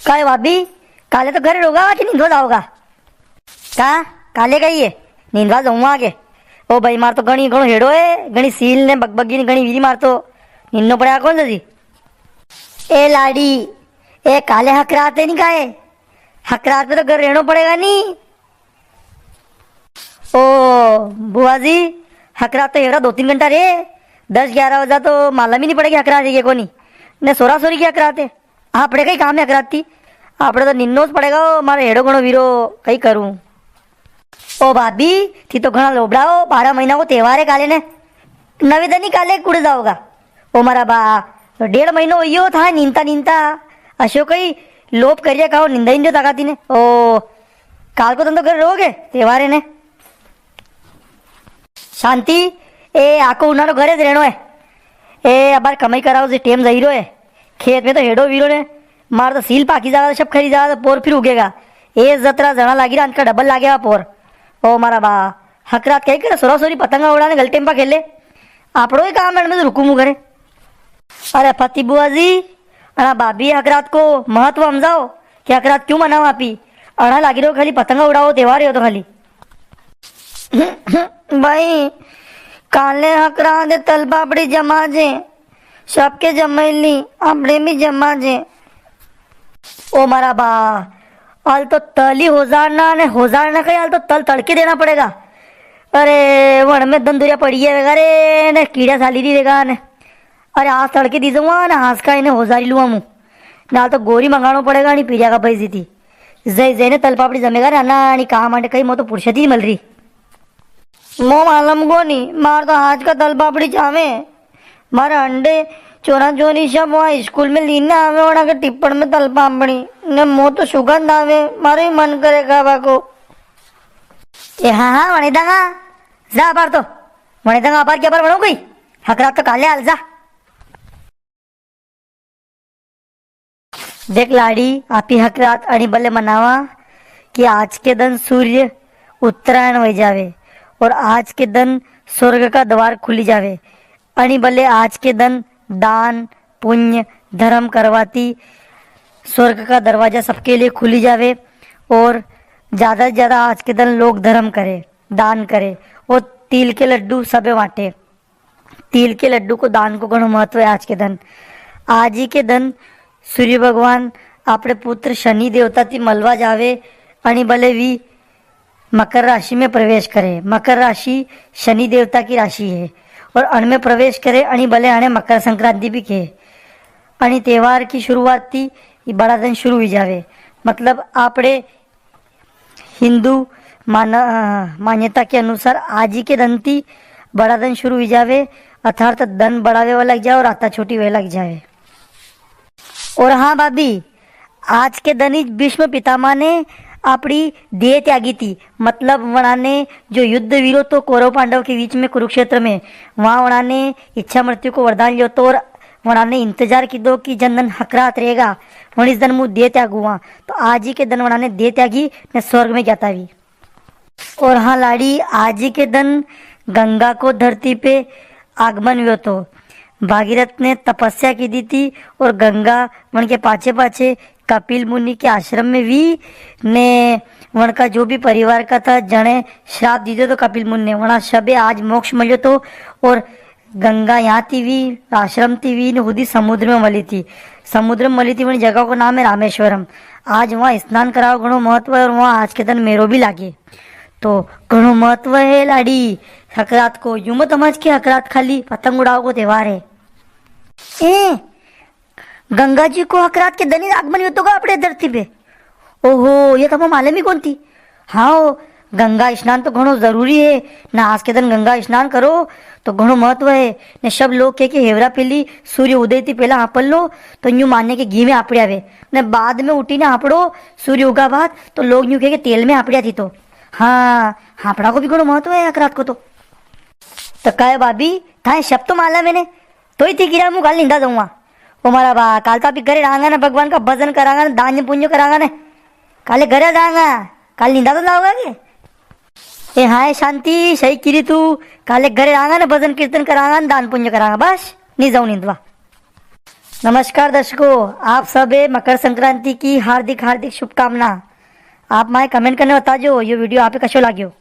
काय भाभी, काले तो घरे होगा कि नींदवा जाओगा? का काले कही है नींदवा जाऊँ आगे? ओ भाई मार तो घणी घणो हेड़ो है, घणी सील ने बगबगी ने घणी वीरी मार तो नींदनो पड़ेगा कौन सी? ए लाडी, ए काले हकरात है नहीं काहे? हकरात पे तो घर रहना पड़ेगा नहीं। ओ बुआ जी, हकरात तो एवरा 2-3 घंटा रे, 10-11 बजा तो मालूम ही नहीं पड़ेगी हकरात है कोनी ने सोरा सोरी की हकरात है। આપણે કઈ કામ હકરાત થી આપણે તો નિન્નો જ પડેગા મારે હેડો ઘણો વીરો કઈ કરું? ओ भाभी थी तो घना लोबड़ाओ 12 महीना को त्योहार है काले ने नवेदनी काले कुड़ जाओगा? ओ मारा बा तो 1.5 महीनो यो था नींदता नींदता अशो कई लोप करिया खाओ निंदा ही ताकाती ने। ओ काल को तुम तो घर रहोगे त्योहार है ने? शांति ए आको उन्हारो घरे ज रहनो है। ए अबार कमाई कराओ जे टेम जई रो है खेत में तो हेडो वीरो ने मार तो सील पाकी जागा सब खरी जागा तो पोर फिर उगेगा। ए जतरा जना लागी रहा डबल लागेगा पोर। ओ मारा बा हकरात कही करे सोरा सोरी पतंगा उड़ाने गलटे में खेले आपड़ो ही काम है में रुकू मु करे। अरे फती बुआ जी अना भाभी हकरात को महत्व समझाओ कि हकरात क्यों मनाओ आपी अड़ा लागी रहो खाली पतंगा उड़ाओ त्योहार हो तो खाली। भाई काले हकरात तल पापड़ी जमा जे सबके जमैली આપણે भी जमा जे। ओ मारा बा हाल तो तल ही होजारना ने होजारना कहीं हाल तो तल तड़के देना पड़ेगा। अरे वण में दंदुरिया पड़ी है अरे ने कीड़ा साली दी देगा ने अरे आज तड़के दी दूंगा ना हाथ का इन्हें होजारी लुआ मुँह ना तो गोरी मंगाना पड़ेगा नहीं पीरिया का पैसी थी जय जय ने तल पापड़ी जमेगा ना नहीं कहा मांडे कहीं मो तो पुरुषती ही मिल रही मो मालूम को नहीं मार तो आज का तल पापड़ी चावे मारे अंडे चोरा चोरी सब वहाँ स्कूल में लीने आवे वहाँ के टिप्पण में तल पापड़ी ने मो तो सुगंध आवे मारे ही मन करे खावा को। ए हाँ हाँ वणिदांगा जा अपार तो वणिदांगा अपार क्या अपार बनो गई हकरात तो काले हाल जा। देख लाड़ी आपी हकरात अणी बल्ले मनावा कि आज के दिन सूर्य उत्तरायण हो जावे और आज के दिन स्वर्ग का द्वार खुली जावे अणी बल्ले आज के दिन दान पुण्य धर्म करवाती स्वर्ग का दरवाजा सबके लिए खुली जावे और ज़्यादा से ज़्यादा आज के दिन लोग धर्म करे दान करे और तिल के लड्डू सबे बांटे। तिल के लड्डू को दान को घणो महत्व है आज के दिन। आज ही के दिन सूर्य भगवान अपने पुत्र शनि देवता थी मलवा जावे अणी भले वी मकर राशि में प्रवेश करे। मकर राशि शनि देवता की राशि है और अण में प्रवेश करे अणी भले अणे मकर संक्रांति भी कहे अणी त्योहार की शुरुआत थी ये बड़ा दिन शुरू हो जावे। मतलब आपणे हिंदू मान्यता के अनुसार आज ही के दिन थी बड़ा दिन शुरू हो जावे अर्थात दिन बढ़ावे वाला लग जाए और आता छोटी वे लग जाए। और हाँ भाभी आज के दिन ही भीष्म पितामह ने अपनी देह त्यागी थी मतलब वहाँ ने जो युद्ध वीरो तो कौरव पांडव के बीच में कुरुक्षेत्र में वहाँ वहाँ ने इच्छा मृत्यु को वरदान लियो तो और वहाँ ने इंतजार की दो कि जन दिन हकरात रहेगा वही इस दिन मुँह देह त्याग हुआ तो आज ही के दिन वहाँ ने देह त्यागी ने स्वर्ग में जाता भी। और हाँ लाड़ी आज ही के दिन गंगा को धरती पे आगमन हुआ तो भागीरथ ने तपस्या की दी थी और गंगा वन के पाछे पाछे कपिल मुनि के आश्रम में भी ने वन का जो भी परिवार का था जने श्राप दी दो तो कपिल मुनि ने वहाँ सबे आज मोक्ष मिलो तो और गंगा यहाँ थी भी आश्रम थी भी खुदी समुद्र में मली थी। समुद्र में मली थी वही जगह को नाम है रामेश्वरम। आज वहाँ स्नान कराओ घणो महत्व है और वहाँ आज के दिन मेरो भी लागे तो घणो महत्व है लाड़ी हकरात को। यूं मत समझ के हकरात खाली पतंग उड़ाओ को त्योहार है। ए गंगा जी को हकरात के दिन ही आगमन होता होगा अपने धरती पे। ओहो ये तो मालूम ही कौन थी। हाँ गंगा स्नान तो घणो जरूरी है ना आज के दिन गंगा स्नान करो तो घणो महत्व है ने सब लोग के हेवरा पहली सूर्य उदय थी पहला आपल लो तो यूं मानने के घी में आपड़े आवे ने बाद में उठी ने आपड़ो सूर्य उगा बाद तो लोग यूं के तेल में आपड़िया थी तो हाँ हापड़ा को भी घणो महत्व है हकरात को तो कहे भाभी थाए शब्द तो माला मैंने तो ही थी गिरा मुँह गाल निंदा दूंगा। ओ मारा बा काल तो आप घरे रहांगा ना भगवान का भजन करांगा ना दान पुण्य करांगा ने काले घरे जाऊंगा काल निंदा तो जाओगा के। ए हाँ शांति सही किरी तू काले घरे रहांगा ना भजन कीर्तन करांगा ना दान पुण्य करांगा बस नहीं जाऊँ निंदवा। नमस्कार दर्शकों, आप सब मकर संक्रांति की हार्दिक हार्दिक शुभकामना। आप माए कमेंट करने बताजो ये वीडियो आप कशो लाग्यो।